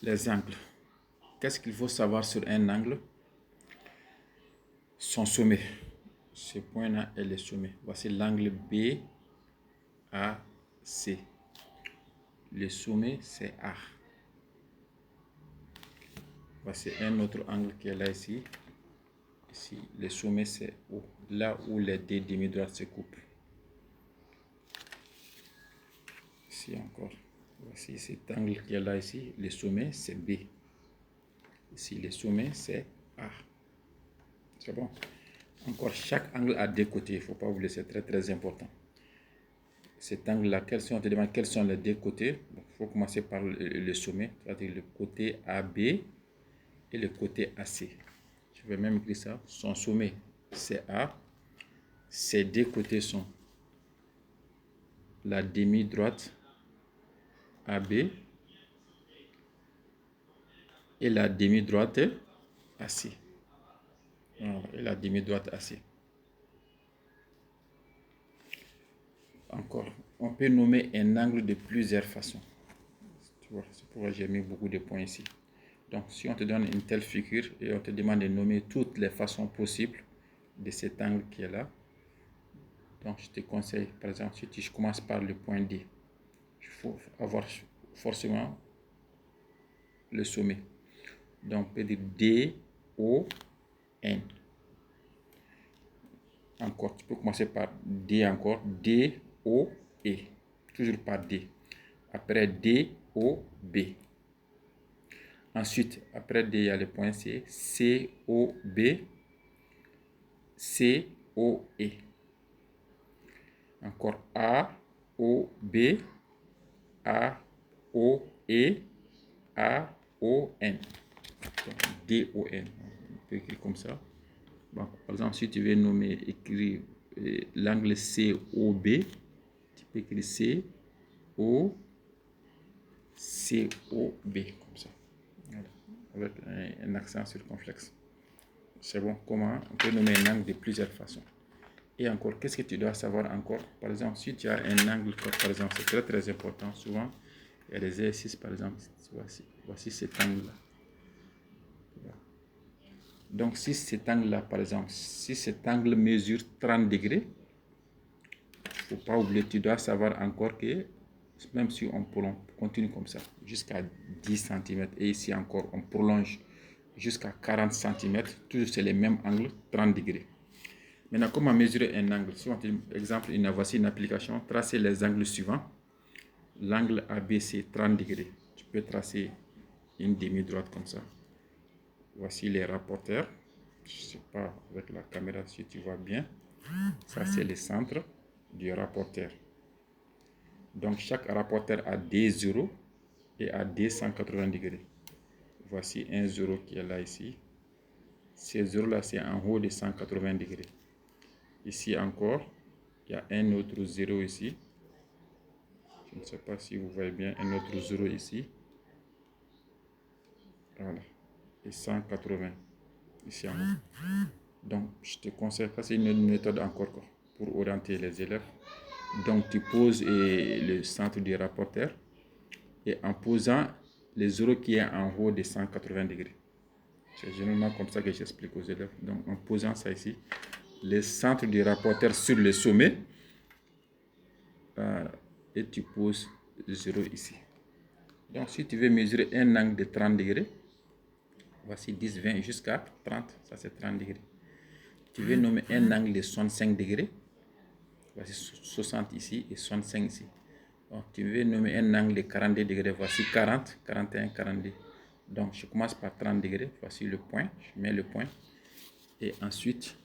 Les angles. Qu'est-ce qu'il faut savoir sur un angle? Son sommet. Ce point-là est le sommet. Voici l'angle BAC. Le sommet, c'est A. Voici un autre angle qui est là ici. Ici, le sommet, c'est O. Là où les deux demi-droites se coupent. Ici encore. Voici cet angle qui est là ici. Le sommet, c'est B. Ici, le sommet, c'est A. C'est bon. Encore, chaque angle a deux côtés. Il ne faut pas oublier, c'est très très important. Cet angle-là, on te demande quels sont les deux côtés. Il faut commencer par le sommet, c'est-à-dire le côté AB et le côté AC. Je vais même écrire ça. Son sommet, c'est A. Ses deux côtés sont la demi-droite AB et la demi-droite AC. Voilà, et la demi-droite AC. Encore, on peut nommer un angle de plusieurs façons. Tu vois, c'est pourquoi j'ai mis beaucoup de points ici. Donc, si on te donne une telle figure et on te demande de nommer toutes les façons possibles de cet angle qui est là, donc je te conseille, par exemple, si je commence par le point D, il faut avoir forcément le sommet. Donc, on peut dire D, O, N. Encore, tu peux commencer par D encore, D, O, E. Toujours par D. Après D, O, B. Ensuite, après D, il y a le point C, C, O, B, C, O, E. Encore A, O, B, A, O, E, A, O, N. Donc, D, O, N. On peut écrire comme ça. Bon, par exemple, si tu veux nommer, écrire l'angle C, O, B, tu peux écrire C, O, C, O, B, comme ça. Voilà. Avec un accent circonflexe. C'est bon. Comment on peut nommer un angle de plusieurs façons. Et encore, qu'est-ce que tu dois savoir encore? Par exemple, si tu as un angle, par exemple, c'est très très important. Souvent, il y a des exercices, par exemple, voici cet angle-là. Donc, si cet angle-là, par exemple, si cet angle mesure 30 degrés, il ne faut pas oublier, tu dois savoir encore que même si on continue comme ça jusqu'à 10 cm et ici encore on prolonge jusqu'à 40 cm, toujours c'est les mêmes angles, 30 degrés. Maintenant, comment mesurer un angle? Si on dit, exemple, voici une application, tracer les angles suivants. L'angle ABC 30 degrés. Tu peux tracer une demi-droite comme ça. Voici les rapporteurs. Je ne sais pas avec la caméra si tu vois bien. Ça, c'est le centre du rapporteur. Donc, chaque rapporteur a des zéros et a des 180 degrés. Voici un zéro qui est là ici. Ces zéros-là, c'est en haut de 180 degrés. Ici encore, il y a un autre zéro ici. Je ne sais pas si vous voyez bien un autre zéro ici. Voilà. Et 180 ici en haut. Donc, je te conseille, ça c'est une méthode encore pour orienter les élèves. Donc, tu poses le centre du rapporteur et en posant le zéro qui est en haut de 180 degrés. C'est généralement comme ça que j'explique aux élèves. Donc, en posant ça ici, le centre du rapporteur sur le sommet et tu poses 0 ici. Donc, si tu veux mesurer un angle de 30 degrés, voici 10, 20 jusqu'à 30, ça c'est 30 degrés. Tu veux nommer un angle de 65 degrés, voici 60 ici et 65 ici. Donc, tu veux nommer un angle de 42 degrés, voici 40, 41, 42. Donc, je commence par 30 degrés, voici le point, je mets le point. Et ensuite,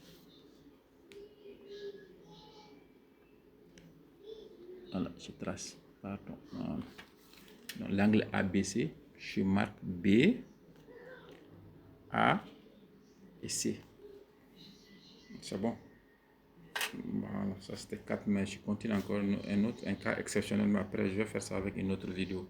voilà, je trace, pardon. Voilà. Donc, l'angle ABC, je marque B, A et C. C'est bon. Voilà, ça c'était 4, mais je continue encore un cas exceptionnel, mais après je vais faire ça avec une autre vidéo.